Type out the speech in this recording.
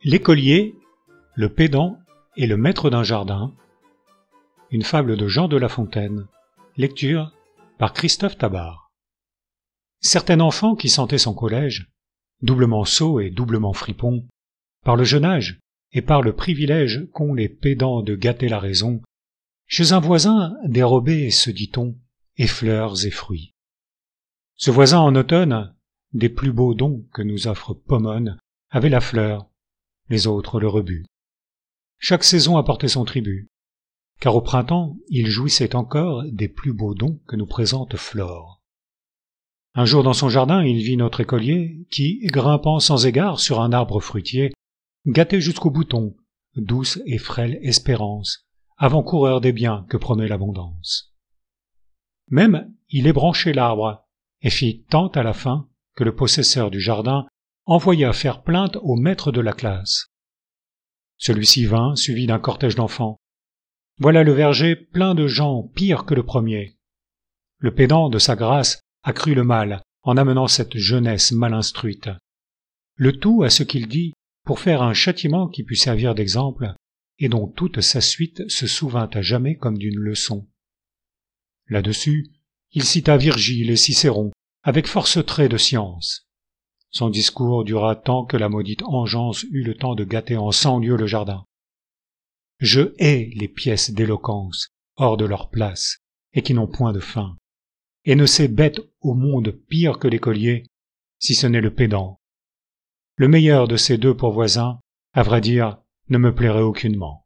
L'écolier, le pédant et le maître d'un jardin. Une fable de Jean de La Fontaine. Lecture par Christophe Tabar. Certain enfant qui sentait son collège, doublement sot et doublement fripon, par le jeune âge et par le privilège qu'ont les pédants de gâter la raison, chez un voisin dérobait, se dit-on, et fleurs et fruits. Ce voisin en automne, des plus beaux dons que nous offre Pomone, avait la fleur, les autres le rebut. Chaque saison apportait son tribut, car au printemps il jouissait encore des plus beaux dons que nous présente Flore. Un jour dans son jardin il vit notre écolier qui, grimpant sans égard sur un arbre fruitier, gâtait jusqu'au bouton, douce et frêle espérance, avant-coureur des biens que promet l'abondance. Même il ébranchait l'arbre, et fit tant à la fin que le possesseur du jardin envoya faire plainte au maître de la classe. Celui-ci vint, suivi d'un cortège d'enfants. Voilà le verger plein de gens pires que le premier. Le pédant de sa grâce accrut le mal en amenant cette jeunesse mal instruite. Le tout à ce qu'il dit pour faire un châtiment qui pût servir d'exemple et dont toute sa suite se souvint à jamais comme d'une leçon. Là-dessus, il cita Virgile et Cicéron avec force traits de science. Son discours dura tant que la maudite engeance eut le temps de gâter en 100 lieues le jardin. Je hais les pièces d'éloquence hors de leur place et qui n'ont point de fin, et ne sais bête au monde pire que l'écolier, si ce n'est le pédant. Le meilleur de ces deux pour voisins, à vrai dire, ne me plairait aucunement.